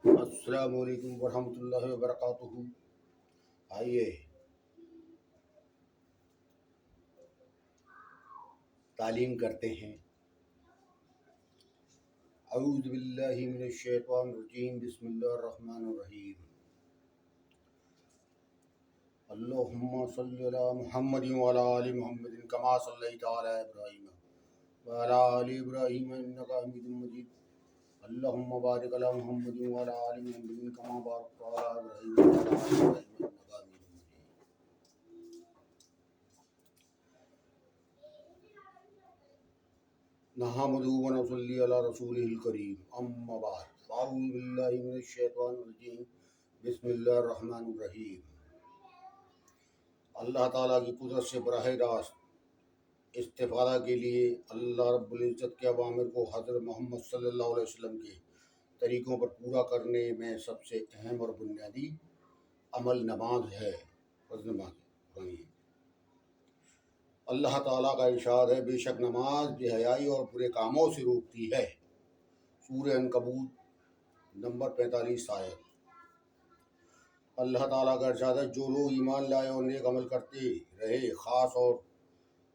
السلام علیکم ورحمۃ اللہ وبرکاتہ۔ آئیے تعلیم کرتے ہیں۔ اعوذ باللہ من الشیطان الرجیم، بسم اللہ الرحمن الرحیم۔ اللہم صلی علی محمد وعلی آل محمد کما صلیت علی ابراہیم وعلی آل ابراہیم انک حمید مجید۔ اللہم بارک علی محمد وعلی آل محمد کما بارکت علی ابراہیم وعلی آل ابراہیم انک حمید مجید۔ نحمدہ ونصلی علی رسولہ الکریم، اما بعد، فاعوذ باللہ من الشیطان الرجیم، بسم اللہ الرحمن الرحیم۔ اللہ تعالیٰ کی قدرت سے براہ راست استفادہ کے لیے اللہ رب العزت کے اوامر کو حضرت محمد صلی اللہ علیہ وسلم کے طریقوں پر پورا کرنے میں سب سے اہم اور بنیادی عمل نماز ہے۔ اللہ تعالیٰ کا ارشاد ہے، بے شک نماز بے حیائی اور برے کاموں سے روکتی ہے۔ سورہ عنکبوت نمبر 45 آیت۔ اللہ تعالیٰ کا ارشاد ہے، جو لوگ ایمان لائے اور نیک عمل کرتے رہے،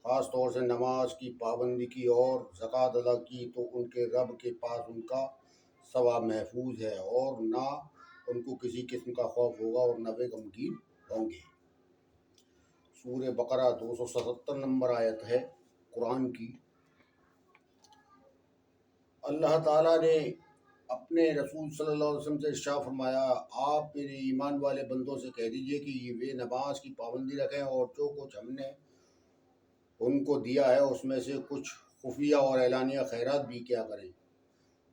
خاص طور سے نماز کی پابندی کی اور زکوٰۃ ادا کی، تو ان کے رب کے پاس ان کا ثواب محفوظ ہے اور نہ ان کو کسی قسم کا خوف ہوگا اور نہ وہ غمگین ہوں گے۔ سورہ بقرہ 277 نمبر آیت ہے قرآن کی۔ اللہ تعالیٰ نے اپنے رسول صلی اللہ علیہ وسلم سے ارشاد فرمایا، آپ میرے ایمان والے بندوں سے کہہ دیجئے کہ وہ نماز کی پابندی رکھیں اور جو کچھ ہم نے ان کو دیا ہے اس میں سے کچھ خفیہ اور اعلانیہ خیرات بھی کیا کریں،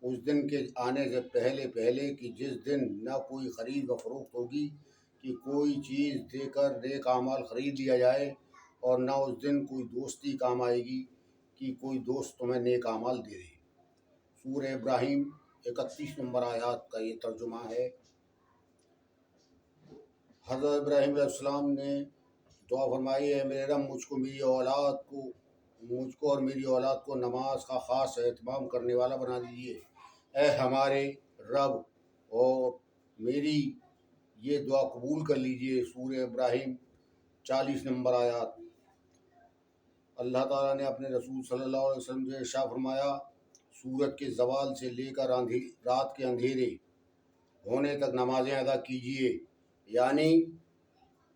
اس دن کے آنے سے پہلے کہ جس دن نہ کوئی خرید و فروخت ہوگی کہ کوئی چیز دے کر نیک اعمال خرید لیا جائے، اور نہ اس دن کوئی دوستی کام آئے گی کہ کوئی دوست تمہیں نیک اعمال دے دے۔ سورہ ابراہیم 31 نمبر آیات کا یہ ترجمہ ہے۔ حضرت ابراہیم علیہ السلام نے دعا فرمائی ہے، میرے رب مجھ کو اور میری اولاد کو نماز کا خاص اہتمام کرنے والا بنا دیجیے۔ اے ہمارے رب، اور میری یہ دعا قبول کر لیجیے۔ سورہ ابراہیم 40 نمبر آیات۔ اللہ تعالیٰ نے اپنے رسول صلی اللہ علیہ وسلم سے ارشاد فرمایا، سورج کے زوال سے لے کر رات کے اندھیرے ہونے تک نمازیں ادا کیجیے، یعنی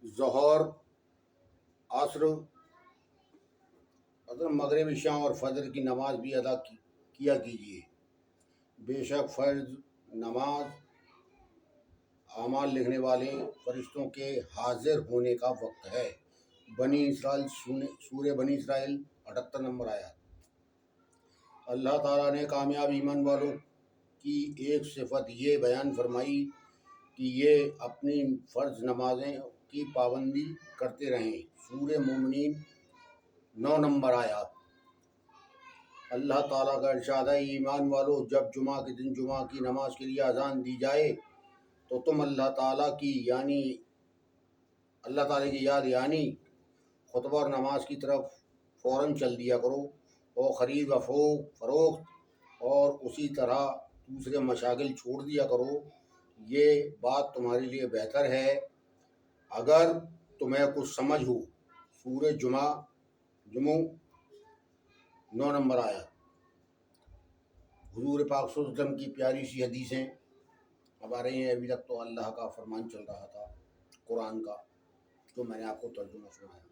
ظہر، عصر، مغرب، عشاء اور فجر کی نماز بھی ادا کیا کیجیے۔ بے شک فرض نماز اعمال لکھنے والے فرشتوں کے حاضر ہونے کا وقت ہے۔ سورہ بنی اسرائیل 78 نمبر آیات۔ اللہ تعالیٰ نے کامیاب ایمان والوں کی ایک صفت یہ بیان فرمائی کہ یہ اپنی فرض نمازیں کی پابندی کرتے رہیں۔ سورہ مومنین 9 نمبر آیات۔ اللہ تعالیٰ کا ارشاد ہے، ایمان والو، جب جمعہ کے دن جمعہ کی نماز کے لیے اذان دی جائے تو تم اللہ تعالیٰ کی یاد یعنی خطبہ اور نماز کی طرف فوراً چل دیا کرو، اور خرید و فروخت اور اسی طرح دوسرے مشاغل چھوڑ دیا کرو۔ یہ بات تمہارے لیے بہتر ہے اگر تمہیں کچھ سمجھ ہو۔ سورہ جمعہ 9 نمبر آیت۔ حضور پاک صلی اللہ علیہ وسلم کی پیاری سی حدیثیں اب آ رہی ہیں۔ ابھی تک تو اللہ کا فرمان چل رہا تھا قرآن کا، جو میں نے آپ کو ترجمہ سنایا۔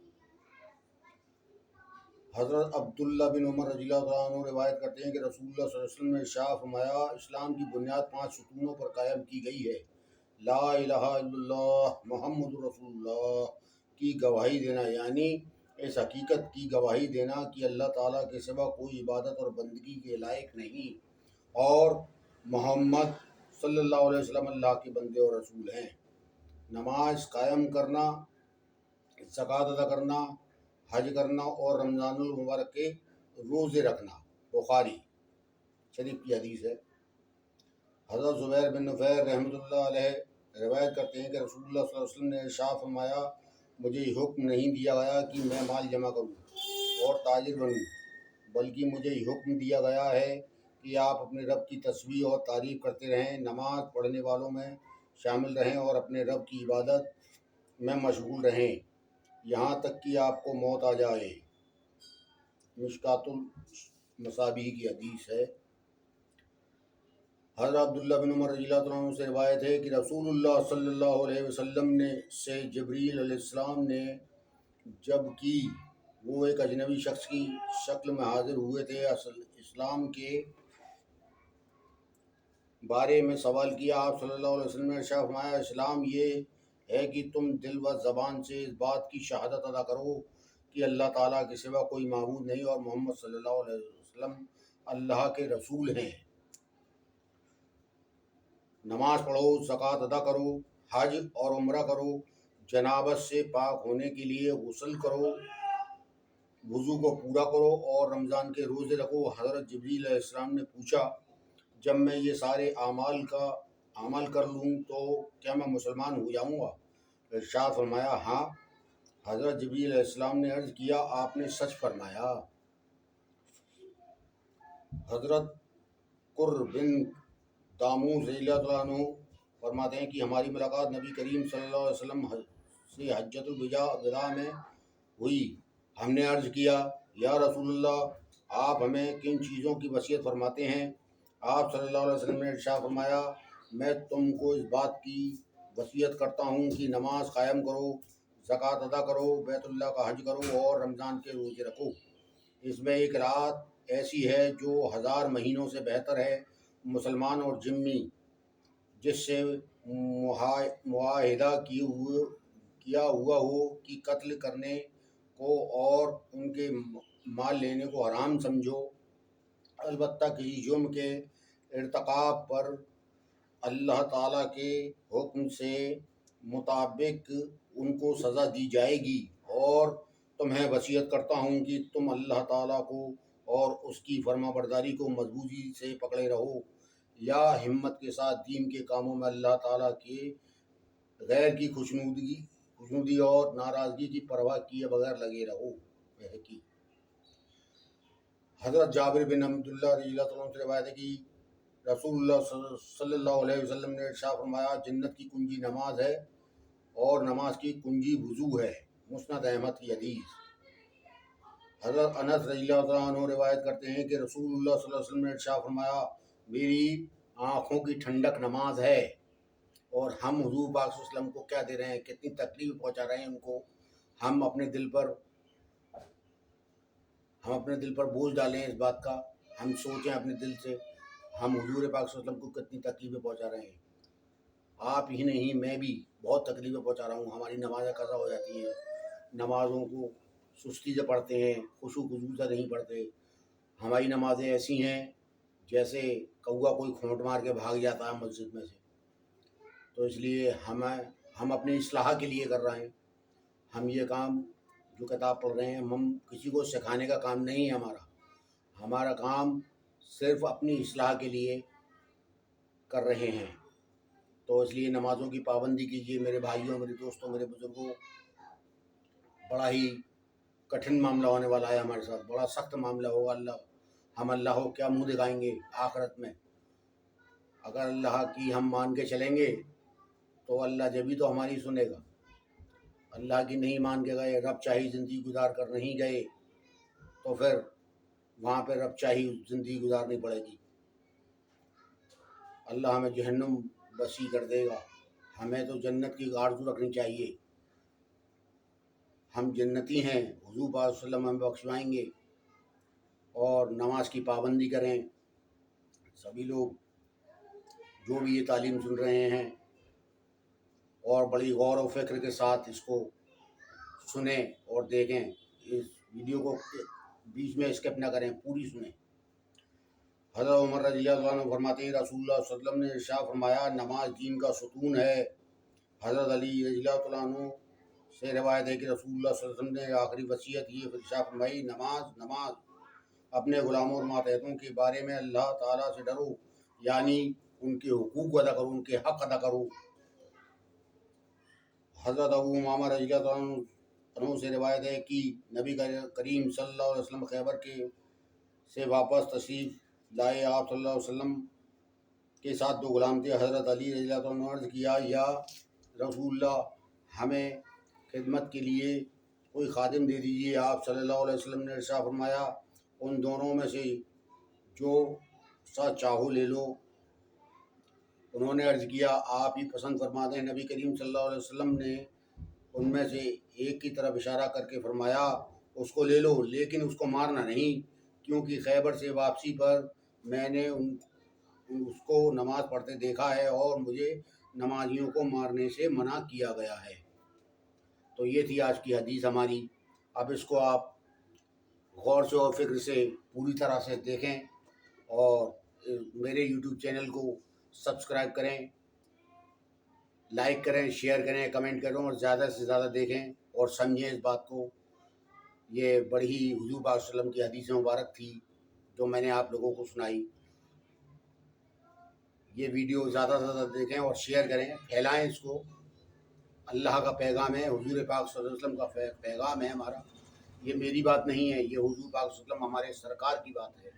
حضرت عبداللہ بن عمر رضی اللہ تعالیٰ عنہ روایت کرتے ہیں کہ رسول اللہ صلی اللہ علیہ وسلم نے ارشاد فرمایا، اسلام کی بنیاد 5 ستونوں پر قائم کی گئی ہے: لا الہ الا اللہ محمد رسول اللہ کی گواہی دینا، یعنی اس حقیقت کی گواہی دینا کہ اللہ تعالیٰ کے سوا کوئی عبادت اور بندگی کے لائق نہیں، اور محمد صلی اللہ علیہ وسلم اللہ کے بندے اور رسول ہیں۔ نماز قائم کرنا، زکوٰۃ ادا کرنا، حج کرنا اور رمضان المبارک کے روزے رکھنا۔ بخاری شریف کی حدیث ہے۔ حضرت زبیر بن نفیر رحمۃ اللہ علیہ روایت کرتے ہیں کہ رسول اللہ صلی اللہ علیہ وسلم نے ارشاد فرمایا، مجھے حکم نہیں دیا گیا کہ میں مال جمع کروں اور تاجر بنوں، بلکہ مجھے حکم دیا گیا ہے کہ آپ اپنے رب کی تسبیح اور تعریف کرتے رہیں، نماز پڑھنے والوں میں شامل رہیں اور اپنے رب کی عبادت میں مشغول رہیں یہاں تک کہ آپ کو موت آ جائے۔ مشکات المصابیح کی حدیث ہے۔ حضرت عبداللہ بن عمر رضی اللہ عنہ سے روایت ہے کہ رسول اللہ صلی اللہ علیہ وسلم سے جبریل علیہ السلام نے جب کہ وہ ایک اجنبی شخص کی شکل میں حاضر ہوئے تھے اسلام کے بارے میں سوال کیا۔ آپ صلی اللہ علیہ وسلم نے ارشاد فرمایا، اسلام یہ ہے کہ تم دل و زبان سے اس بات کی شہادت ادا کرو کہ اللہ تعالیٰ کے سوا کوئی معبود نہیں اور محمد صلی اللہ علیہ وسلم اللہ کے رسول ہیں، نماز پڑھو، زکوٰۃ ادا کرو، حج اور عمرہ کرو، جنابت سے پاک ہونے کے لیے غسل کرو، وضو کو پورا کرو اور رمضان کے روزے رکھو۔ حضرت جبریل علیہ السلام نے پوچھا، جب میں یہ سارے اعمال کا عمل کر لوں تو کیا میں مسلمان ہو جاؤں گا؟ ارشاد فرمایا، ہاں۔ حضرت جبریل علیہ السلام نے عرض کیا، آپ نے سچ فرمایا۔ حضرت قر بن داموس رضی اللہ عنہ فرماتے ہیں کہ ہماری ملاقات نبی کریم صلی اللہ علیہ وسلم سے حجۃ الوداع میں ہوئی۔ ہم نے عرض کیا، یا رسول اللہ، آپ ہمیں کن چیزوں کی وصیت فرماتے ہیں؟ آپ صلی اللہ علیہ وسلم نے ارشاد فرمایا، میں تم کو اس بات کی وصیت کرتا ہوں کہ نماز قائم کرو، زکوٰۃ ادا کرو، بیت اللہ کا حج کرو اور رمضان کے روزے رکھو۔ اس میں ایک رات ایسی ہے جو 1000 مہینوں سے بہتر ہے۔ مسلمان اور ذمہ جس سے معاہدہ کیا ہوا ہو کہ قتل کرنے کو اور ان کے مال لینے کو حرام سمجھو، البتہ کسی جرم کے ارتکاب پر اللہ تعالیٰ کے حکم سے مطابق ان کو سزا دی جائے گی، اور تمہیں وصیت کرتا ہوں کہ تم اللہ تعالیٰ کو اور اس کی فرما برداری کو مضبوطی سے پکڑے رہو، یا ہمت کے ساتھ دین کے کاموں میں اللہ تعالیٰ کے غیر کی خوشنودی اور ناراضگی کی پرواہ کیے بغیر لگے رہو۔ حضرت جابر بن عبداللہ رضی اللہ عنہ سے روایت ہے کہ رسول اللہ صلی اللہ علیہ وسلم نے ارشاد فرمایا، جنت کی کنجی نماز ہے اور نماز کی کنجی وضو ہے۔ مسند احمد کی حدیث۔ حضرت انس رضی اللہ عنہ روایت کرتے ہیں کہ رسول اللہ صلی اللہ علیہ وسلم نے ارشاد فرمایا، میری آنکھوں کی ٹھنڈک نماز ہے۔ اور ہم حضور پاک صلی اللہ علیہ وسلم کو کیا دے رہے ہیں، کتنی تکلیف پہنچا رہے ہیں ان کو۔ ہم اپنے دل پر بوجھ ڈالیں اس بات کا، ہم سوچیں اپنے دل سے ہم حضور پاک صلی اللہ علیہ وسلم کو کتنی تکلیفیں پہنچا رہے ہیں۔ آپ ہی نہیں، میں بھی بہت تکلیفیں پہنچا رہا ہوں۔ ہماری نمازیں قضا ہو جاتی ہیں، نمازوں کو سستی سے پڑھتے ہیں، خشوع خضوع سے نہیں پڑھتے۔ ہماری نمازیں ایسی ہیں جیسے کوا کوئی کھونٹ مار کے بھاگ جاتا ہے مسجد میں سے۔ تو اس لیے ہم اپنی اصلاح کے لیے کر رہے ہیں۔ ہم یہ کام جو کتاب پڑھ رہے ہیں، ہم کسی کو سکھانے کا کام نہیں ہے ہمارا کام صرف اپنی اصلاح کے لیے کر رہے ہیں۔ تو اس لیے نمازوں کی پابندی کیجیے میرے بھائیوں، میرے دوستوں، میرے بزرگوں۔ بڑا ہی کٹھن معاملہ ہونے والا ہے ہمارے ساتھ، بڑا سخت معاملہ ہوگا۔ ہم اللہ کو کیا منہ دکھائیں گے آخرت میں؟ اگر اللہ کی ہم مان کے چلیں گے تو اللہ جبھی تو ہماری سنے گا۔ اللہ کی نہیں مان کے گئے، رب چاہی زندگی گزار کر نہیں گئے، تو پھر وہاں پہ رب چاہی زندگی گزارنی پڑے گی۔ اللہ ہمیں جہنم بسی کر دے گا۔ ہمیں تو جنت کی آرزو رکھنی چاہیے۔ ہم جنتی ہیں، حضور پاک صلی اللہ علیہ وسلم ہمیں بخشوائیں گے۔ اور نماز کی پابندی کریں۔ سبھی لوگ جو بھی یہ تعلیم سن رہے ہیں اور بڑی غور و فکر کے ساتھ اس کو سنیں اور دیکھیں، اس ویڈیو کو بیچ میں اسکپ نہ کریں، پوری سنیں۔ حضرت عمر رضی اللہ عنہ فرماتے ہیں، رسول اللہ صلی اللہ علیہ وسلم نے ارشاد فرمایا، نماز دین کا ستون ہے۔ حضرت علی رضی اللہ عنہ سے روایت ہے کہ رسول اللہ صلی اللہ علیہ وسلم نے آخری وصیت یہ ارشاد فرمائی، نماز اپنے غلاموں اور ماتحتوں کے بارے میں اللہ تعالیٰ سے ڈرو، یعنی ان کے حقوق ادا کرو، ان کے حق ادا کرو۔ حضرت ابو امامہ رضی اللہ عنہ سے روایت ہے کہ نبی کریم صلی اللہ علیہ وسلم خیبر سے واپس تشریف لائے آپ صلی اللہ علیہ وسلم کے ساتھ دو غلام تھے. حضرت علی رضی اللہ عنہ نے عرض کیا یا رسول اللہ ہمیں خدمت کے لیے کوئی خادم دے دیجیے. آپ صلی اللہ علیہ وسلم نے ارشاد فرمایا ان دونوں میں سے جو سا چاہو لے لو. انہوں نے عرض کیا آپ ہی پسند فرما دیں. نبی کریم صلی اللہ علیہ وسلم نے ان میں سے ایک کی طرف اشارہ کر کے فرمایا اس کو لے لو لیکن اس کو مارنا نہیں، کیونکہ خیبر سے واپسی پر میں نے اس کو نماز پڑھتے دیکھا ہے اور مجھے نمازیوں کو مارنے سے منع کیا گیا ہے. تو یہ تھی آج کی حدیث ہماری. اب اس کو آپ غور سے اور فکر سے پوری طرح سے دیکھیں اور میرے یوٹیوب چینل کو سبسکرائب کریں، لائک کریں، شیئر کریں، کمنٹ کریں اور زیادہ سے زیادہ دیکھیں اور سمجھیں اس بات کو. یہ بڑی ہی حضور پاک صلی اللہ علیہ وسلم کی حدیث مبارک تھی جو میں نے آپ لوگوں کو سنائی. یہ ویڈیو زیادہ سے زیادہ دیکھیں اور شیئر کریں، پھیلائیں اس کو. اللہ کا پیغام ہے، حضور پاک صلی اللہ علیہ وسلم کا پیغام ہے ہمارا. یہ میری بات نہیں ہے، یہ حضور پاک صلی اللہ علیہ وسلم ہمارے سرکار کی بات ہے.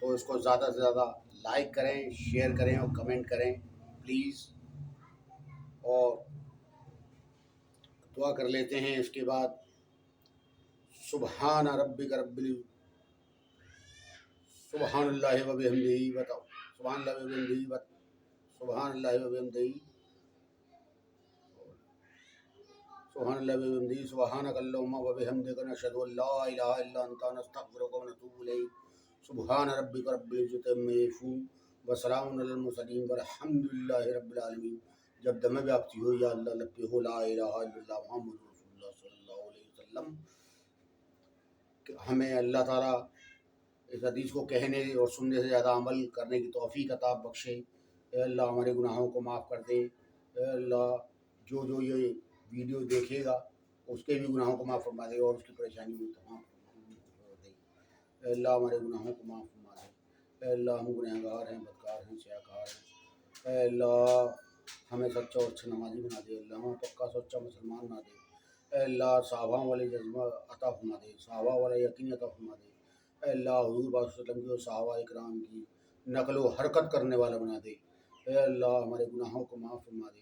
تو اس کو زیادہ سے زیادہ لائک کریں، شیئر کریں اور کمنٹ کریں پلیز. اور دعا کر لیتے ہیں اس کے بعد. سبحان ربک سبحان اللہ و بحمدہ بتاؤ سبحان اللہ و بحمدہ سبحان اللہ و بحمدہ سبحان اللہ و بحمدہ سبحانک اللہم و بحمدک نشہد ان لا الہ الا انت نستغفرک و نتوب الیک. سبحان ربک رب العزۃ عما یصفون وسلام علی المرسلین والحمد للہ رب العالمین. جب دم بیابتی ہو یا اللہ لب پہ ہو لا الہ الا اللہ محمد رسول اللہ صلی اللہ علیہ وسلم. ہمیں اللہ تعالیٰ اس حدیث کو کہنے اور سننے سے زیادہ عمل کرنے کی توفیق عطا بخشے. اے اللہ ہمارے گناہوں کو معاف کر دے. اے اللہ جو یہ ویڈیو دیکھے گا اس کے بھی گناہوں کو معاف فرما دے اور اس کی پریشانی بھی تمام کر دے. اے اللہ ہمارے گناہوں کو معاف فرما دے. اے اللہ ہم گنہگار ہیں، بدکار ہیں، سیاکار ہیں. اے اللہ ہمیں سچا اور اچھا نمازی بنا دے. اللہ ہمیں پکا سچا مسلمان بنا دے. اے اللہ صحابہ والے جذبہ عطا فرما دے، صحابہ والا یقین عطا فرما دے. اے اللہ حضور پاک صلی اللہ علیہ وسلم کی صحابہ اکرام کی نقل و حرکت کرنے والا بنا دے. اے اللہ ہمارے گناہوں کو معاف فرما دے.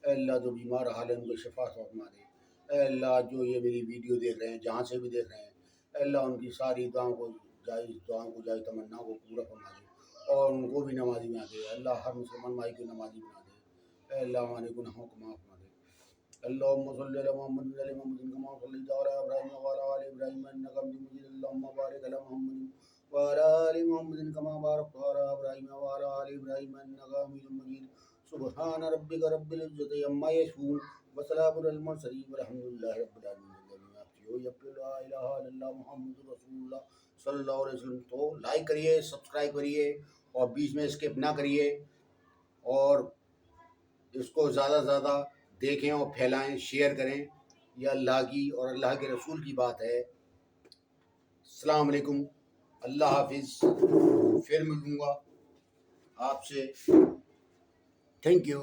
اے اللہ جو بیمار حال ہیں ان کو شفا فرما دے. اے اللہ جو یہ میری ویڈیو دیکھ رہے ہیں جہاں سے بھی دیکھ رہے ہیں، اے اللہ ان کی ساری دعاؤں کو جائز تمنا کو پورا فرما دے اور ان کو بھی نمازی بنا دے. اللہ ہر مسلمان بھائی کو نمازی بنا دے. اے اللہ ہمارے گناہوں کو معاف فرما دے. اللهم صل على محمد وعلى محمد كما صليت على ابراهيم وعلى ال ابراهيم انك حميد مجيد. اللهم بارك على محمد وعلى ال محمد كما باركت على ابراهيم وعلى ال ابراهيم انك حميد مجيد. سبحان ربك رب العزة عما يصفون وسلام على المرسلين والحمد لله رب العالمين. لا الہ الا اللہ محمد رسول اللہ صلی اللہ علیہ وسلم. تو لائک کریے، سبسکرائب کریے اور بیچ میں اسکپ نہ کریے اور اس کو زیادہ سے زیادہ دیکھیں اور پھیلائیں، شیئر کریں. یہ اللہ کی اور اللہ کے رسول کی بات ہے. السلام علیکم، اللہ حافظ. پھر ملوں گا آپ سے. Thank you.